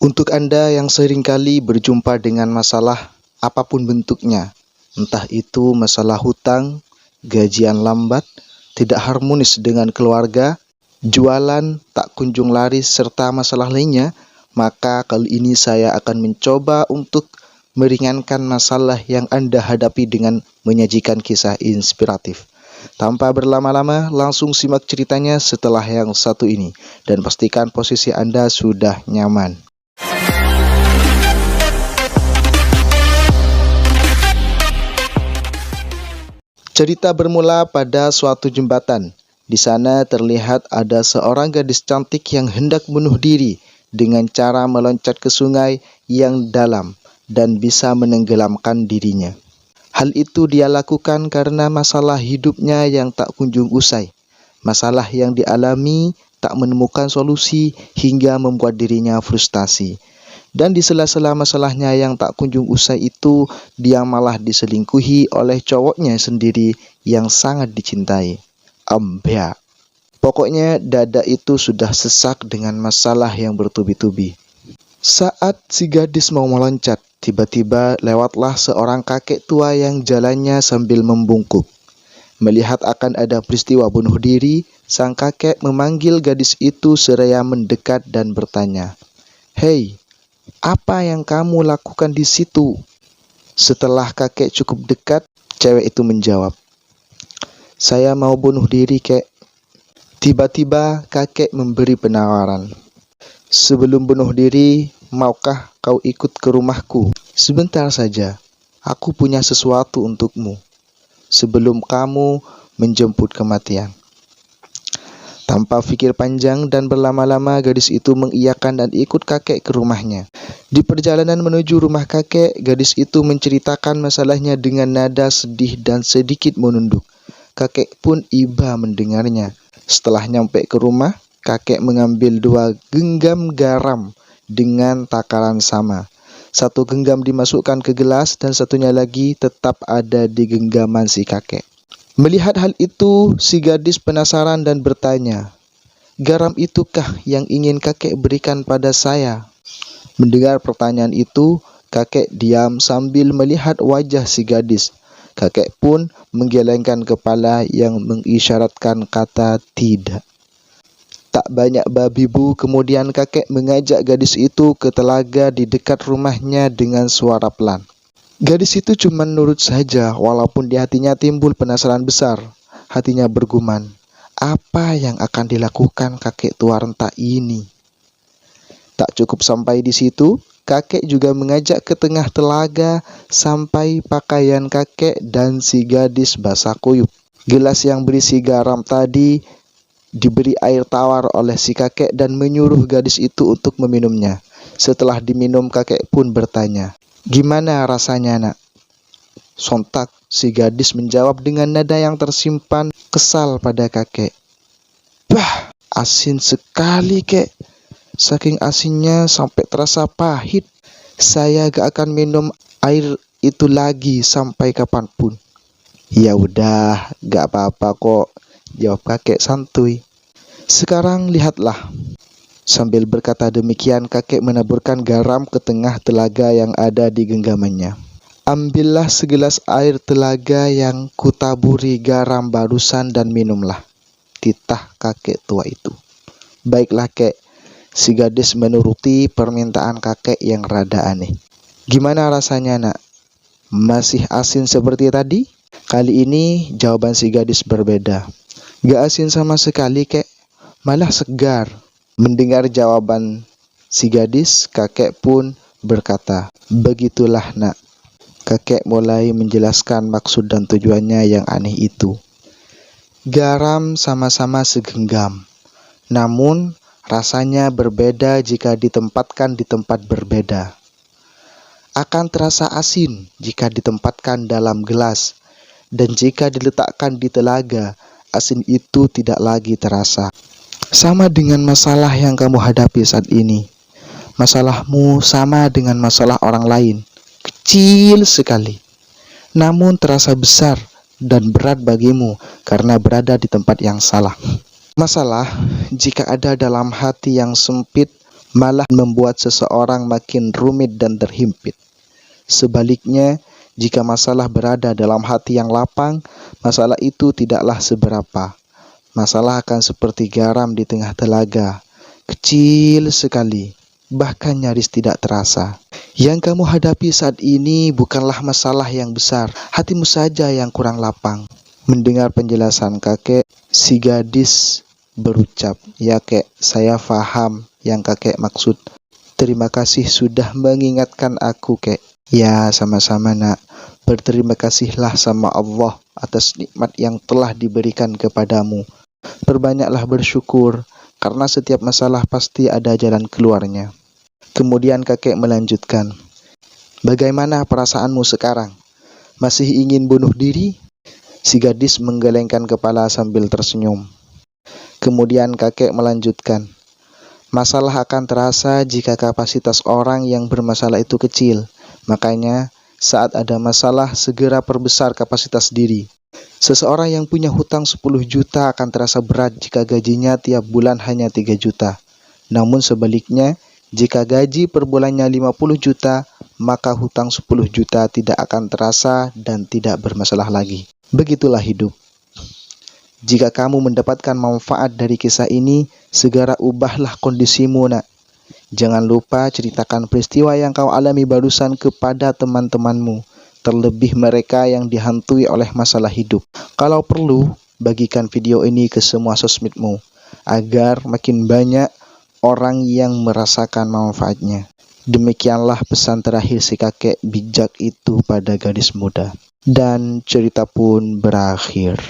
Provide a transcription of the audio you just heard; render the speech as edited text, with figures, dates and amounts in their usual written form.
Untuk Anda yang seringkali berjumpa dengan masalah apapun bentuknya, entah itu masalah hutang, gajian lambat, tidak harmonis dengan keluarga, jualan tak kunjung laris, serta masalah lainnya, maka kali ini saya akan mencoba untuk meringankan masalah yang Anda hadapi dengan menyajikan kisah inspiratif. Tanpa berlama-lama, langsung simak ceritanya setelah yang satu ini, dan pastikan posisi Anda sudah nyaman. Cerita bermula pada suatu jembatan. Di sana terlihat ada seorang gadis cantik yang hendak bunuh diri dengan cara meloncat ke sungai yang dalam dan bisa menenggelamkan dirinya. Hal itu dia lakukan karena masalah hidupnya yang tak kunjung usai. Masalah yang dialami tak menemukan solusi hingga membuat dirinya frustasi. Dan di sela-sela masalahnya yang tak kunjung usai itu, dia malah diselingkuhi oleh cowoknya sendiri yang sangat dicintai. Ambia. Pokoknya dada itu sudah sesak dengan masalah yang bertubi-tubi. Saat si gadis mau meloncat, tiba-tiba lewatlah seorang kakek tua yang jalannya sambil membungkuk. Melihat akan ada peristiwa bunuh diri, sang kakek memanggil gadis itu seraya mendekat dan bertanya, "Hei, apa yang kamu lakukan di situ?" Setelah kakek cukup dekat, cewek itu menjawab, "Saya mau bunuh diri, kek." Tiba-tiba kakek memberi penawaran, "Sebelum bunuh diri, maukah kau ikut ke rumahku? Sebentar saja, aku punya sesuatu untukmu. Sebelum kamu menjemput kematian." Tanpa pikir panjang dan berlama-lama, gadis itu mengiyakan dan ikut kakek ke rumahnya. Di perjalanan menuju rumah kakek, gadis itu menceritakan masalahnya dengan nada sedih dan sedikit menunduk. Kakek pun iba mendengarnya. Setelah nyampe ke rumah, kakek mengambil 2 genggam garam dengan takaran sama. 1 genggam dimasukkan ke gelas dan satunya lagi tetap ada di genggaman si kakek. Melihat hal itu, si gadis penasaran dan bertanya, "Garam itukah yang ingin kakek berikan pada saya?" Mendengar pertanyaan itu, kakek diam sambil melihat wajah si gadis. Kakek pun menggelengkan kepala yang mengisyaratkan kata tidak. Tak banyak babi bu, kemudian kakek mengajak gadis itu ke telaga di dekat rumahnya dengan suara pelan. Gadis itu cuma nurut saja, walaupun di hatinya timbul penasaran besar. Hatinya bergumam, apa yang akan dilakukan kakek tua renta ini? Tak cukup sampai di situ, kakek juga mengajak ke tengah telaga sampai pakaian kakek dan si gadis basah kuyup. Gelas yang berisi garam tadi diberi air tawar oleh si kakek dan menyuruh gadis itu untuk meminumnya. Setelah diminum, kakek pun bertanya, "Gimana rasanya, nak?" Sontak si gadis menjawab dengan nada yang tersimpan kesal pada kakek, "Bah, asin sekali, kek. Saking asinnya sampai terasa pahit. Saya gak akan minum air itu lagi sampai kapanpun." "Ya udah, gak apa-apa kok," jawab kakek santuy. "Sekarang lihatlah." Sambil berkata demikian, kakek menaburkan garam ke tengah telaga yang ada di genggamannya. "Ambillah segelas air telaga yang kutaburi garam barusan dan minumlah," titah kakek tua itu. "Baiklah, kek." Si gadis menuruti permintaan kakek yang rada aneh. "Gimana rasanya, nak? Masih asin seperti tadi?" Kali ini jawaban si gadis berbeda. "Gak asin sama sekali, kek. Malah segar." Mendengar jawaban si gadis, kakek pun berkata, "Begitulah, nak." Kakek mulai menjelaskan maksud dan tujuannya yang aneh itu. Garam sama-sama segenggam, namun rasanya berbeda jika ditempatkan di tempat berbeda. Akan terasa asin jika ditempatkan dalam gelas, dan jika diletakkan di telaga, asin itu tidak lagi terasa. Sama dengan masalah yang kamu hadapi saat ini. Masalahmu sama dengan masalah orang lain. Kecil sekali, namun terasa besar dan berat bagimu karena berada di tempat yang salah. Masalah jika ada dalam hati yang sempit, malah membuat seseorang makin rumit dan terhimpit. Sebaliknya, jika masalah berada dalam hati yang lapang, masalah itu tidaklah seberapa. Masalah akan seperti garam di tengah telaga, kecil sekali, bahkan nyaris tidak terasa. Yang kamu hadapi saat ini bukanlah masalah yang besar, hatimu saja yang kurang lapang. Mendengar penjelasan kakek, si gadis berucap, "Ya kek, saya faham yang kakek maksud. Terima kasih sudah mengingatkan aku, kek." "Ya, sama-sama nak. Berterima kasihlah sama Allah atas nikmat yang telah diberikan kepadamu. Perbanyaklah bersyukur, karena setiap masalah pasti ada jalan keluarnya." Kemudian kakek melanjutkan, "Bagaimana perasaanmu sekarang? Masih ingin bunuh diri?" Si gadis menggelengkan kepala sambil tersenyum. Kemudian kakek melanjutkan, "Masalah akan terasa jika kapasitas orang yang bermasalah itu kecil. Makanya, saat ada masalah, segera perbesar kapasitas diri. Seseorang yang punya hutang 10 juta akan terasa berat jika gajinya tiap bulan hanya 3 juta. Namun sebaliknya, jika gaji per bulannya 50 juta, maka hutang 10 juta tidak akan terasa dan tidak bermasalah lagi. Begitulah hidup. Jika kamu mendapatkan manfaat dari kisah ini, segera ubahlah kondisimu, nak. Jangan lupa ceritakan peristiwa yang kau alami barusan kepada teman-temanmu, terlebih mereka yang dihantui oleh masalah hidup. Kalau perlu, bagikan video ini ke semua sosmedmu, agar makin banyak orang yang merasakan manfaatnya." Demikianlah pesan terakhir si kakek bijak itu pada gadis muda. Dan cerita pun berakhir.